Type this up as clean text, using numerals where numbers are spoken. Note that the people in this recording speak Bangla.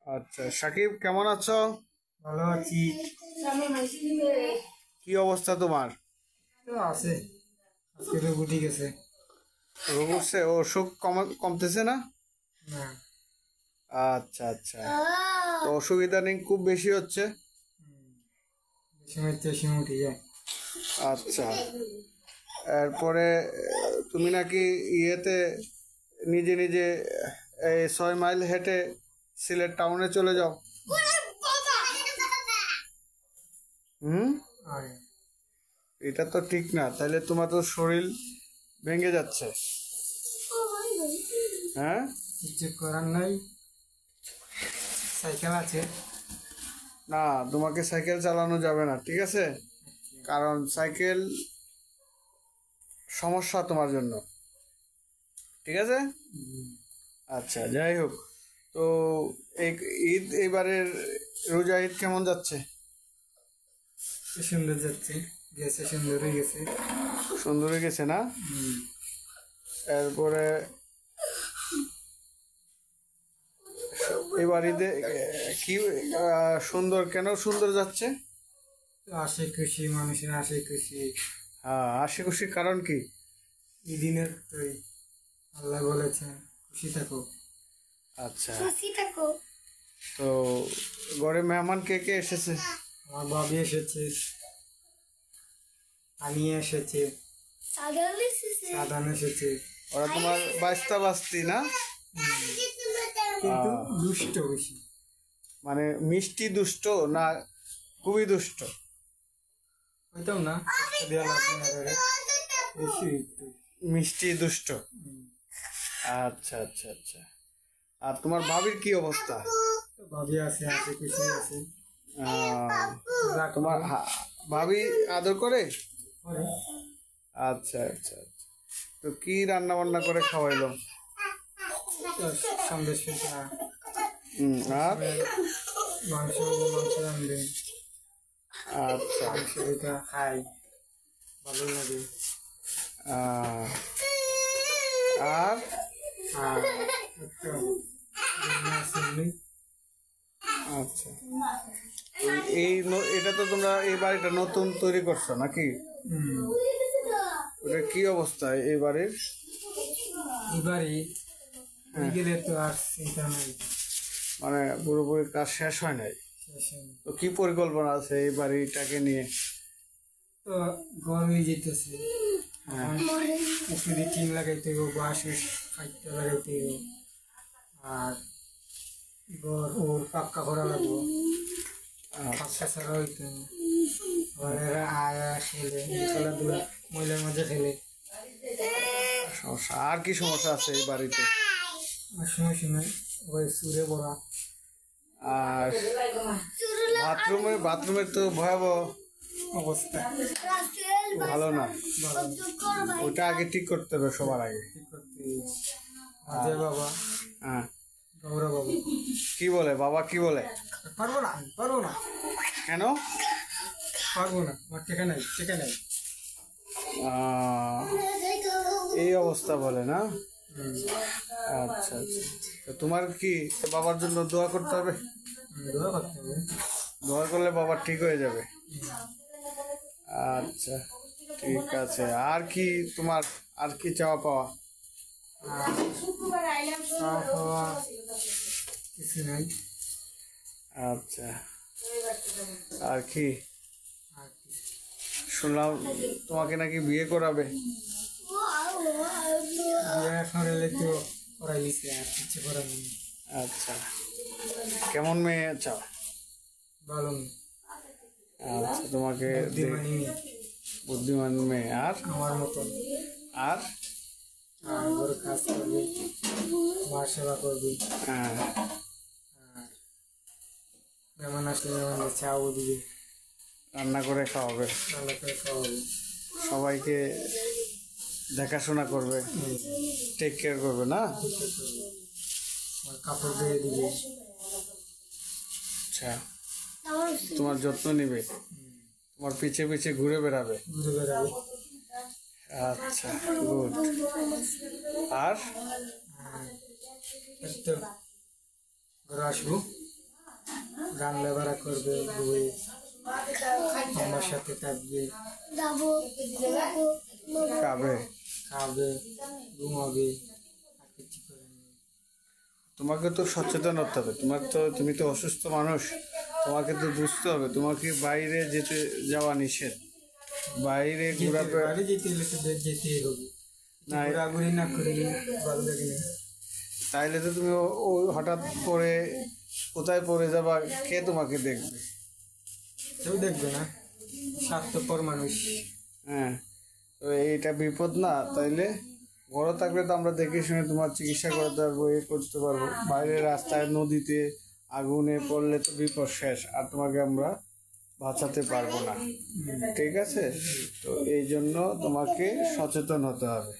আচ্ছা, সাকিব কেমন আছো? ভালো আছি। কি অবস্থা তোমার? তো আছে, আজকে তো উঠে গেছে। রোগ উঠছে? অসুখ কমতেছে না? না। আচ্ছা আচ্ছা, তো অসুখ ইদানিং খুব বেশি হচ্ছে। সময় তো সময় উঠে যায়। আচ্ছা, এরপরে তুমি নাকি ইয়েতে নিজে নিজে এই 6 মাইল হেঁটে সিলেট টাউনে চলে যাও। হুম, আর এটা তো ঠিক না, তাহলে তোমার তো শরীর ভেঙে যাচ্ছে। হ্যাঁ, কিছু করার নাই, সাইকেল আছে। না, তোমাকে সাইকেল চালানো যাবে না, ঠিক আছে? কারণ সাইকেল সমস্যা তোমার জন্য, ঠিক আছে? আচ্ছা, যাই হোক, তো এই ঈদ, এবারের রোজা ঈদ কেমন যাচ্ছে? সুন্দর যাচ্ছে, গেছে সুন্দর হয়ে গেছে। সুন্দর হয়ে গেছে না? এরপরে এবার ঈদে কি সুন্দর, কেন সুন্দর যাচ্ছে? আসে খুশি, মানুষের আসে খুশি। হ্যাঁ, হাসি খুশির কারণ কি? এই দিনের তো আল্লাহ বলেছেন খুশি থাকো। আচ্ছা, তো ঘরে মেহমান কে কে এসেছে? আমার ভাবি এসেছে, আমি এসেছে, সাধান এসেছে। ওরা তোমার বাস্তা বাস্তি না? কিন্তু দুষ্ট বেশি। মানে মিষ্টি দুষ্ট না খুবই দুষ্ট? হইতাম না, দেওয়া লাগবে না ধরে, বেশি একটু। মিষ্টি দুষ্ট। আচ্ছা আচ্ছা আচ্ছা, আর তোমার ভাবির কি অবস্থা? ভাবি আছে, আছে খুশি আছে। তোমার ভাবি আদর করে? করে। আচ্ছা আচ্ছা আচ্ছা, তো কি রান্না বান্না করে খাওয়াইলো? সন্দেশ পিঠা, আর মাংস মাংস রান্ধবে। আচ্ছা, মাংস পিঠা খাই, ভালো লাগে। আর আর একটা মাছ এমনি। আচ্ছা, এটা তো তোমরা এই বাড়িটা নতুন তৈরি করছো নাকি? ওটা কি অবস্থা এই বাড়ির? এবারে গেলে তো আর চিন্তা নাই, মানে পুরোপুরি কাজ শেষ হয় নাই? শেষ হয়নি। তো কি পরিকল্পনা আছে এই বাড়িটাকে নিয়ে? তো গরম হয়ে যেতেছে, হ্যাঁ, উপরে টিন লাগাইতে হবে, বাঁশ কাটতে লাগাইতে হবে, আর ঘর ওর পাক্কা করা লাগবো, পাক্কা ছাড়া হইতে হবে। আবার এরা আয়া খেলে, খেলাধুলা মহিলার মাঝে খেলে। সমস্যা আর কি সমস্যা আছে এই বাড়িতে? আর সময় সময় ওই সুরে পড়া। আর বাথরুমের তো ভয়াবহ অবস্থা, ভালো না, ভালো ওটা আগে ঠিক করতে হবে সবার আগে। ঠিক করতে মাঝে বাবা, হ্যাঁ, গৌরা বাবা কি বলে বাবা, কি বলে? পারবো না, পারবো না, কেন? পারবো না, আমার টেকা নাই, টেকা নাই। এই অবস্থা বলে না? আচ্ছা আচ্ছা, তো তোমার কি বাবার জন্য দোয়া করতে হবে? দোয়া করতে হবে। দোয়া করলে বাবা ঠিক হয়ে যাবে। আচ্ছা, ঠিক আছে, আর কি তোমার, আর কি চাওয়া পাওয়া? আর খাওয়া খাওয়া কিছু নাই। আচ্ছা, আর কি আর কিছু শুনলাম তোমাকে নাকি বিয়ে করাবে? বিয়ে এখন এলে তো করাই দিছে, আর কিছু করার নেই। আচ্ছা, কেমন মেয়ে চাও? ভালো মেয়ে, আচ্ছা, তোমাকে বুদ্ধিমানী মেয়ে, বুদ্ধিমান মেয়ে, আর আমার মতন। আর আর ঘর কাজ করবি, মার সেবা করবি, হ্যাঁ, আর মেহমান আসলে মেহমানদের চাও দিবি, রান্না করে খাওয়াবে, রান্না করে খাওয়াবি, সবাইকে দেখাশোনা করবে, টেক কেয়ার করবে না? আমার কাপড় ধুয়ে দিবি। আচ্ছা, তোমার যত্ন নিবে, তোমার পিছে পিছে ঘুরে বেড়াবে। ঘুরে বেড়াবি। আচ্ছা, গুড। আর আর তো ঘরে আসবো, গান লেবারা করবে, বই আমার সাথে থাকবে, খাবে। খাবে, ঘুমাবে, আর কিছু করে না। তোমাকে তো সচেতন হতে হবে, তুমি তো অসুস্থ মানুষ, তোমাকে তো বুঝতে হবে তোমাকে বাইরে যাওয়া নিষেধ, বাইরে ঘোরাফেরা। বাড়ি যেতে হলে তো যেতেই হবে, না, ঘোরাঘুরি না করলে ভালো লাগে না। তাইলে তো তুমি ওই হঠাৎ করে কোথায় পড়ে যাবা, কে তোমাকে দেখবে? কেউ দেখবে না, স্বার্থপর মানুষ। হ্যাঁ, তো এইটা বিপদ না? তাইলে ঘরে থাকলে তো আমরা দেখে শুনে তোমার চিকিৎসা করতে পারবো, করতে পারবো। বাইরে রাস্তায় নদীতে আগুনে পড়লে তো বিপদ শেষ, আর তোমাকে আমরা বাঁচাতে পারবো না। ঠিক আছে, তো এই জন্য তোমাকে সচেতন হতে হবে।